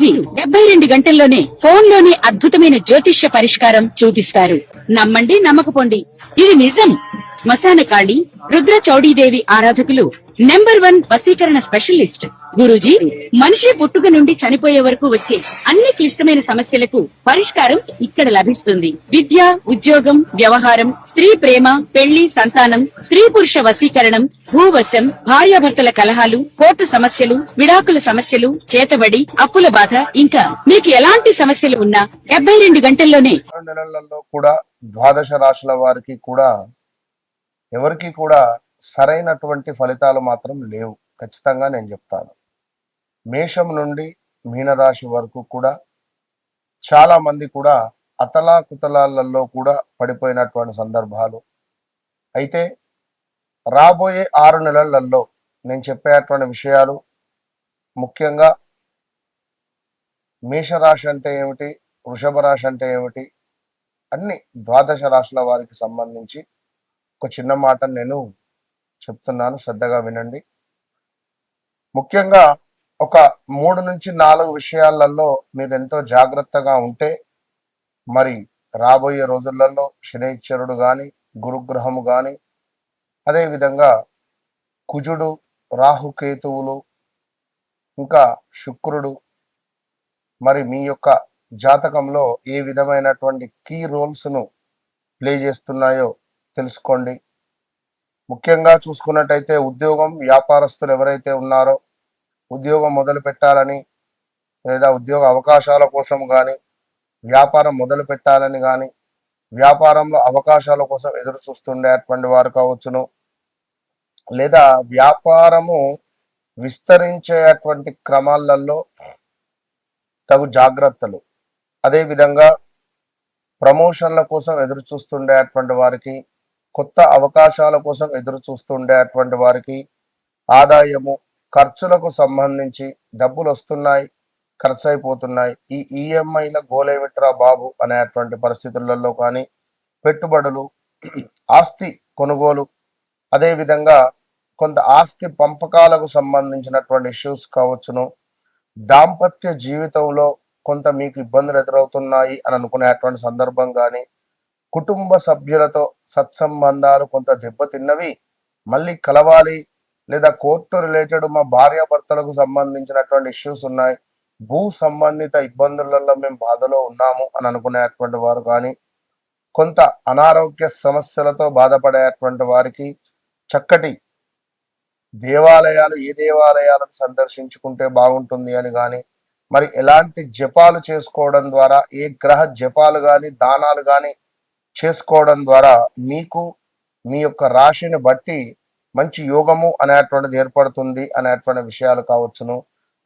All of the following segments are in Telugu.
గురూజీ 72 గంటల్లోనే ఫోన్ లోనే అద్భుతమైన జ్యోతిష్య పరిష్కారం చూపిస్తారు. నమ్మండి, నమ్మకపోండి, ఇది నిజం. శ్మశాన కాళి రుద్ర చౌడీదేవి ఆరాధకులు నంబర్ 1 వశీకరణ స్పెషలిస్ట్ గురూజీ. మనిషి పుట్టుక నుండి చనిపోయే వరకు వచ్చే అన్ని క్లిష్టమైన సమస్యలకు పరిష్కారం ఇక్కడ లభిస్తుంది. విద్య, ఉద్యోగం, వ్యవహారం, స్త్రీ ప్రేమ, పెళ్లి, సంతానం, స్త్రీ పురుష వశీకరణం, భూవశం, భార్యాభర్తల కలహాలు, కోర్టు సమస్యలు, విడాకుల సమస్యలు, చేతబడి, అప్పుల బాధ, ఇంకా మీకు ఎలాంటి సమస్యలు ఉన్నా 72 గంటల్లోనే. నెలలలో కూడా ద్వాదశ రాశుల వారికి కూడా ఎవరికి కూడా సరైనటువంటి ఫలితాలు మాత్రం లేవు. ఖచ్చితంగా నేను చెప్తాను. మేషం నుండి మీనరాశి వరకు కూడా చాలా మంది కూడా అతలాకుతలాలలో కూడా పడిపోయినటువంటి సందర్భాలు. అయితే రాబోయే 6 నెలలలో నేను చెప్పేటువంటి విషయాలు ముఖ్యంగా మేషరాశి అంటే ఏమిటి, వృషభ రాశి అంటే ఏమిటి, అన్ని ద్వాదశ రాశుల వారికి సంబంధించి ఒక చిన్న మాట నేను చెప్తున్నాను, శ్రద్ధగా వినండి. ముఖ్యంగా ఒక 3 నుంచి 4 విషయాలలో మీరు ఎంతో జాగ్రత్తగా ఉంటే మరి రాబోయే రోజులలో శనైశ్వరుడు కానీ, గురుగ్రహము కానీ, అదేవిధంగా కుజుడు, రాహుకేతువులు, ఇంకా శుక్రుడు మరి మీ యొక్క జాతకంలో ఏ విధమైనటువంటి కీ రోల్స్ను ప్లే చేస్తున్నాయో తెలుసుకోండి. ముఖ్యంగా చూసుకున్నట్టయితే ఉద్యోగం, వ్యాపారస్తులు ఎవరైతే ఉన్నారో ఉద్యోగం మొదలు పెట్టాలని లేదా ఉద్యోగ అవకాశాల కోసం కానీ, వ్యాపారం మొదలు పెట్టాలని కానీ, వ్యాపారంలో అవకాశాల కోసం ఎదురు చూస్తుండేటువంటి వారు కావచ్చును, లేదా వ్యాపారము విస్తరించేటువంటి క్రమాలలో తగు జాగ్రత్తలు, అదేవిధంగా ప్రమోషన్ల కోసం ఎదురు చూస్తుండేటువంటి వారికి, కొత్త అవకాశాల కోసం ఎదురు చూస్తుండేటువంటి వారికి, ఆదాయము ఖర్చులకు సంబంధించి డబ్బులు వస్తున్నాయి, ఖర్చు అయిపోతున్నాయి, ఈ ఈఎంఐల గోలేమిట్రా బాబు అనేటువంటి పరిస్థితులలో కానీ, పెట్టుబడులు, ఆస్తి కొనుగోలు, అదేవిధంగా కొంత ఆస్తి పంపకాలకు సంబంధించినటువంటి ఇష్యూస్ కావచ్చును, దాంపత్య జీవితంలో కొంత మీకు ఇబ్బందులు ఎదురవుతున్నాయి అని అనుకునేటువంటి సందర్భం కానీ, కుటుంబ సభ్యులతో సత్సంబంధాలు కొంత దెబ్బతిన్నవి, మళ్ళీ కలవాలి, లేదా కోర్టు రిలేటెడ్ మా భార్యాభర్తలకు సంబంధించినటువంటి ఇష్యూస్ ఉన్నాయి, భూ సంబంధిత ఇబ్బందులలో మేము బాధలో ఉన్నాము అని అనుకునేటువంటి వారు కానీ, కొంత అనారోగ్య సమస్యలతో బాధపడేటువంటి వారికి చక్కటి దేవాలయాలు, ఏ దేవాలయాలను సందర్శించుకుంటే బాగుంటుంది అని కానీ, మరి ఎలాంటి జపాలు చేసుకోవడం ద్వారా, ఏ గ్రహ జపాలు కానీ, దానాలు కానీ చేసుకోవడం ద్వారా మీకు మీ యొక్క రాశిని బట్టి మంచి యోగము అనేటువంటిది ఏర్పడుతుంది అనేటువంటి విషయాలు కావచ్చును.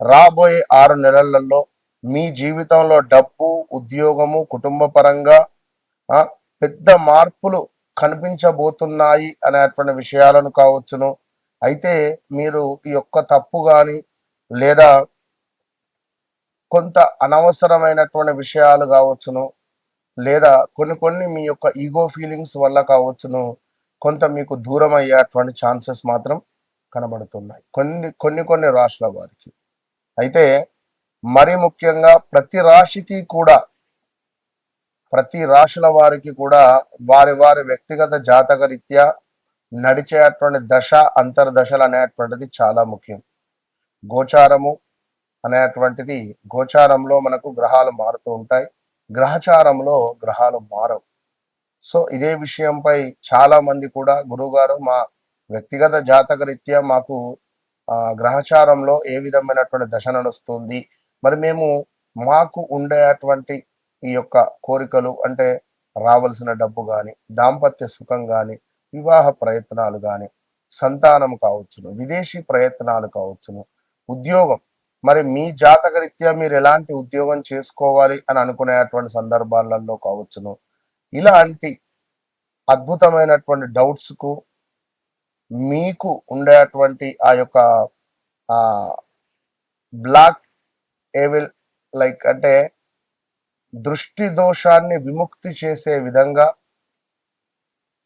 రాబోయే 6 నెలలలో మీ జీవితంలో డబ్బు, ఉద్యోగము, కుటుంబ పరంగా పెద్ద మార్పులు కనిపించబోతున్నాయి అనేటువంటి విషయాలను కావచ్చును. అయితే మీరు ఈ యొక్క తప్పు కానీ లేదా కొంత అనవసరమైనటువంటి విషయాలు కావచ్చును, లేదా కొన్ని మీ యొక్క ఈగో ఫీలింగ్స్ వల్ల కావచ్చును, కొంత మీకు దూరం అయ్యేటువంటి ఛాన్సెస్ మాత్రం కనబడుతున్నాయి కొన్ని రాశుల వారికి. అయితే మరి ముఖ్యంగా ప్రతి రాశుల వారికి కూడా వారి వ్యక్తిగత జాతక రీత్యా నడిచేటువంటి దశ, అంతర్దశలు అనేటువంటిది చాలా ముఖ్యం. గోచారము అనేటువంటిది, గోచారంలో మనకు గ్రహాలు మారుతూ ఉంటాయి, గ్రహచారంలో గ్రహాలు మారవు. సో ఇదే విషయంపై చాలా మంది కూడా గురువుగారు మా వ్యక్తిగత జాతక రీత్యా మాకు గ్రహచారంలో ఏ విధమైనటువంటి దశ నడుస్తుంది, మరి మేము మాకు ఉండేటువంటి ఈ యొక్క కోరికలు అంటే రావాల్సిన డబ్బు కానీ, దాంపత్య సుఖం కానీ, వివాహ ప్రయత్నాలు కానీ, సంతానం కావచ్చును, విదేశీ ప్రయత్నాలు కావచ్చును, ఉద్యోగం, మరి మీ జాతక రీత్యా మీరు ఎలాంటి ఉద్యోగం చేసుకోవాలి అని అనుకునేటువంటి సందర్భాలలో కావచ్చును, ఇలాంటి అద్భుతమైనటువంటి డౌట్స్కు మీకు ఉండేటువంటి ఆ యొక్క బ్లాక్ ఏవిల్ అంటే దృష్టి దోషాన్ని విముక్తి చేసే విధంగా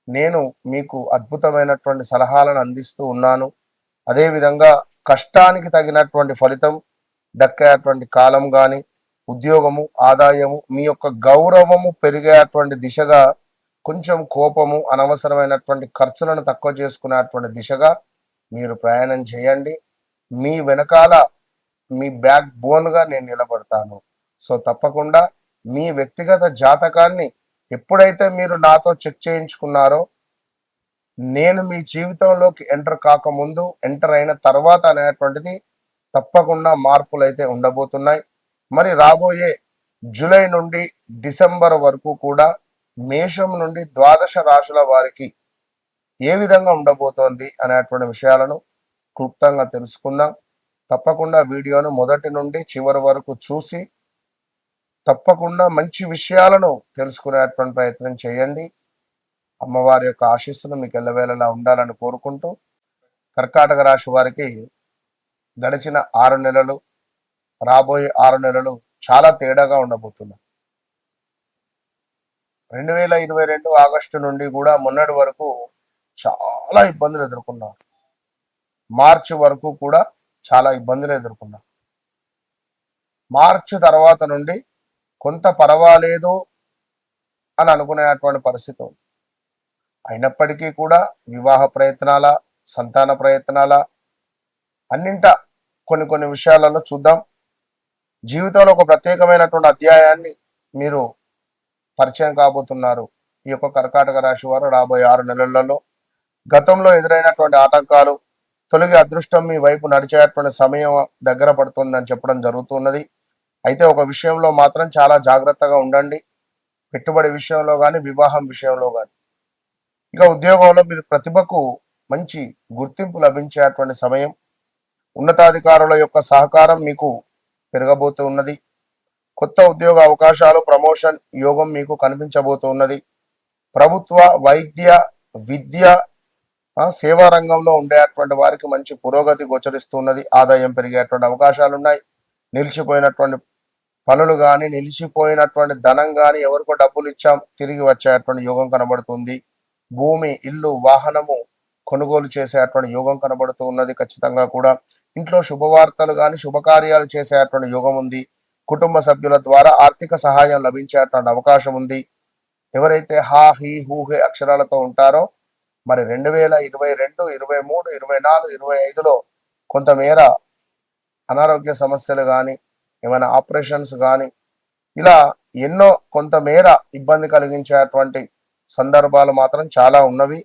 నేను మీకు అద్భుతమైనటువంటి సలహాలను అందిస్తూ ఉన్నాను. అదేవిధంగా కష్టానికి తగినటువంటి ఫలితం దక్కేటువంటి కాలం కానీ, ఉద్యోగము, ఆదాయము, మీ యొక్క గౌరవము పెరిగేటువంటి దిశగా, కొంచెం కోపము, అనవసరమైనటువంటి ఖర్చులను తక్కువ చేసుకునేటువంటి దిశగా మీరు ప్రయాణం చేయండి. మీ వెనకాల మీ బ్యాక్ బోన్గా నేను నిలబడతాను. సో తప్పకుండా మీ వ్యక్తిగత జాతకాన్ని ఎప్పుడైతే మీరు నాతో చెక్ చేయించుకున్నారో, నేను మీ జీవితంలోకి ఎంటర్ కాకముందు, ఎంటర్ అయిన తర్వాత అనేటువంటిది తప్పకుండా మార్పులు అయితే ఉండబోతున్నాయి. మరి రాబోయే జూలై నుండి డిసెంబర్ వరకు కూడా మేషం నుండి ద్వాదశ రాశుల వారికి ఏ విధంగా ఉండబోతోంది అనేటువంటి విషయాలను క్లుప్తంగా తెలుసుకుందాం. తప్పకుండా వీడియోను మొదటి నుండి చివరి వరకు చూసి తప్పకుండా మంచి విషయాలను తెలుసుకునేటువంటి ప్రయత్నం చేయండి. అమ్మవారి యొక్క ఆశీస్సులు మీకు ఎల్లవేళలా ఉండాలని కోరుకుంటూ, కర్కాటక రాశి వారికి గడిచిన 6 నెలలు, రాబోయే 6 నెలలు చాలా తేడాగా ఉండబోతున్నాయి. 2022 ఆగస్టు నుండి కూడా మొన్నటి వరకు చాలా ఇబ్బందులు ఎదుర్కొన్నారు. మార్చి వరకు కూడా చాలా ఇబ్బందులు ఎదుర్కొన్నారు. మార్చి తర్వాత నుండి కొంత పర్వాలేదు అని అనుకునేటువంటి పరిస్థితి ఉంది. అయినప్పటికీ కూడా వివాహ ప్రయత్నాల, సంతాన ప్రయత్నాల, అన్నింట కొన్ని విషయాలలో చూద్దాం. జీవితంలో ఒక ప్రత్యేకమైనటువంటి అధ్యాయాన్ని మీరు పరిచయం కాబోతున్నారు. ఈ యొక్క కర్కాటక రాశి వారు రాబోయే 6 నెలలలో గతంలో ఎదురైనటువంటి ఆటంకాలు తొలగి అదృష్టం మీ వైపు నడిచేటువంటి సమయం దగ్గర పడుతుందని చెప్పడం జరుగుతున్నది. అయితే ఒక విషయంలో మాత్రం చాలా జాగ్రత్తగా ఉండండి. పెట్టుబడి విషయంలో కానీ, వివాహం విషయంలో కానీ. ఇక ఉద్యోగంలో మీరు ప్రతిభకు మంచి గుర్తింపు లభించేటువంటి సమయం. ఉన్నతాధికారుల యొక్క సహకారం మీకు పెరగబోతూ ఉన్నది. కొత్త ఉద్యోగ అవకాశాలు, ప్రమోషన్ యోగం మీకు కనిపించబోతూ ఉన్నది. ప్రభుత్వ, వైద్య, విద్య, సేవా రంగంలో ఉండేటువంటి వారికి మంచి పురోగతి గోచరిస్తున్నది. ఆదాయం పెరిగేటువంటి అవకాశాలు ఉన్నాయి. నిలిచిపోయినటువంటి పనులు కానీ, నిలిచిపోయినటువంటి ధనం కానీ, ఎవరికో డబ్బులు ఇచ్చాం తిరిగి వచ్చేటువంటి యోగం కనబడుతుంది. భూమి, ఇల్లు, వాహనము కొనుగోలు చేసేటువంటి యోగం కనబడుతూ ఉన్నది. ఖచ్చితంగా కూడా ఇంట్లో శుభవార్తలు కానీ, శుభకార్యాలు చేసేటువంటి యోగం ఉంది. కుటుంబ సభ్యుల ద్వారా ఆర్థిక సహాయం లభించేటువంటి అవకాశం ఉంది. ఎవరైతే హా, హీ, హూ, హే అక్షరాలతో ఉంటారో మరి 2022, 23, 24, 25లో కొంతమేర అనారోగ్య సమస్యలు కానీ, ఏమైనా ఆపరేషన్స్ కానీ, ఇలా ఎన్నో కొంతమేర ఇబ్బంది కలిగించేటువంటి సందర్భాలు మాత్రం చాలా ఉన్నవి.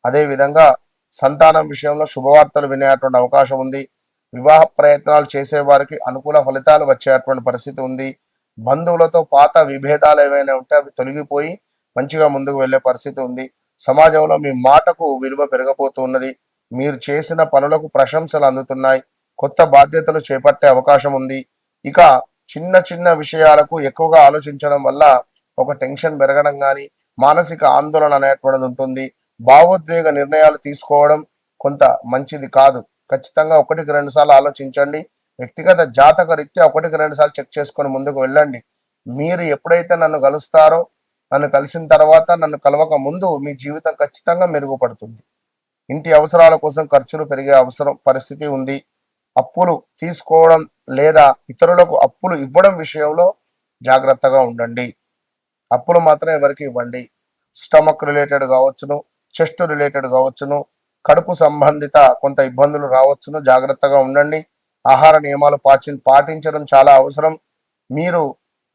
అదేవిధంగా సంతానం విషయంలో శుభవార్తలు వినేటువంటి అవకాశం ఉంది. వివాహ ప్రయత్నాలు చేసే వారికి అనుకూల ఫలితాలు వచ్చేటువంటి పరిస్థితి ఉంది. బంధువులతో పాత విభేదాలు ఏవైనా ఉంటే అవి తొలగిపోయి మంచిగా ముందుకు వెళ్ళే పరిస్థితి ఉంది. సమాజంలో మీ మాటకు విలువ పెరగబోతూ ఉన్నది. మీరు చేసిన పనులకు ప్రశంసలు అందుతున్నాయి. కొత్త బాధ్యతలు చేపట్టే అవకాశం ఉంది. ఇక చిన్న విషయాలకు ఎక్కువగా ఆలోచించడం వల్ల ఒక టెన్షన్ పెరగడం కానీ, మానసిక ఆందోళన అనేటువంటిది ఉంటుంది. భావోద్వేగ నిర్ణయాలు తీసుకోవడం కొంత మంచిది కాదు. ఖచ్చితంగా 1-2 సార్లు ఆలోచించండి. వ్యక్తిగత జాతక రీత్యా 1-2 సార్లు చెక్ చేసుకొని ముందుకు వెళ్ళండి. మీరు ఎప్పుడైతే నన్ను కలుస్తారో, నన్ను కలిసిన తర్వాత, నన్ను కలవక ముందు మీ జీవితం ఖచ్చితంగా మెరుగుపడుతుంది. ఇంటి అవసరాల కోసం ఖర్చులు పెరిగే పరిస్థితి ఉంది. అప్పులు తీసుకోవడం లేదా ఇతరులకు అప్పులు ఇవ్వడం విషయంలో జాగ్రత్తగా ఉండండి. అప్పులు మాత్రం ఎవరికి ఇవ్వండి. స్టమక్ రిలేటెడ్ కావచ్చును, చెస్ట్ రిలేటెడ్ కావచ్చును, కడుపు సంబంధిత కొంత ఇబ్బందులు రావచ్చును. జాగ్రత్తగా ఉండండి. ఆహార నియమాలు పాటించడం చాలా అవసరం.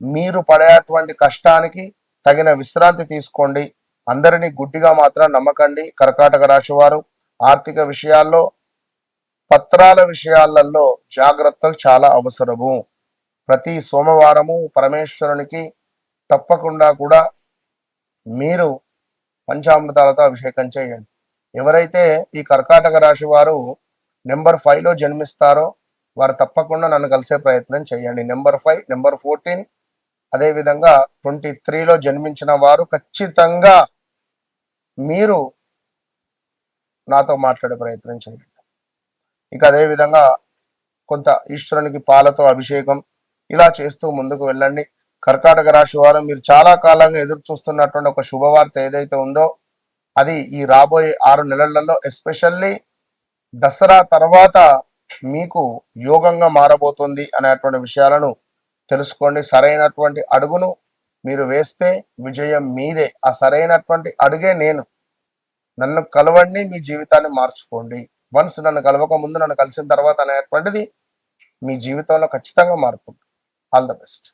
మీరు పడేటువంటి కష్టానికి తగిన విశ్రాంతి తీసుకోండి. అందరినీ గుడ్డిగా మాత్రం నమ్మకండి. కర్కాటక రాశి వారు ఆర్థిక విషయాల్లో, పత్రాల విషయాలలో జాగ్రత్తలు చాలా అవసరము. ప్రతి సోమవారము పరమేశ్వరునికి తప్పకుండా కూడా మీరు పంచామృతాలతో అభిషేకం చేయండి. ఎవరైతే ఈ కర్కాటక రాశి వారు నెంబర్ 5లో జన్మిస్తారో వారు తప్పకుండా నన్ను కలిసే ప్రయత్నం చేయండి. నెంబర్ 5, నెంబర్ 14, అదేవిధంగా 23లో జన్మించిన వారు ఖచ్చితంగా మీరు నాతో మాట్లాడే ప్రయత్నం చేయండి. ఇక అదేవిధంగా కొంత ఈశ్వరునికి పాలతో అభిషేకం ఇలా చేస్తూ ముందుకు వెళ్ళండి. కర్కాటక రాశి వారు మీరు చాలా కాలంగా ఎదురు చూస్తున్నటువంటి ఒక శుభవార్త ఏదైతే ఉందో అది ఈ రాబోయే 6 నెలలలో, ఎస్పెషల్లీ దసరా తర్వాత మీకు యోగంగా మారబోతుంది అనేటువంటి విషయాలను తెలుసుకోండి. సరైనటువంటి అడుగును మీరు వేస్తే విజయం మీదే. ఆ సరైనటువంటి అడుగే నేను. నన్ను కలవండి, మీ జీవితాన్ని మార్చుకోండి. వన్స్ నన్ను కలవక ముందు నన్ను కలిసిన తర్వాత అనేటువంటిది మీ జీవితంలో ఖచ్చితంగా మార్పు. All the best.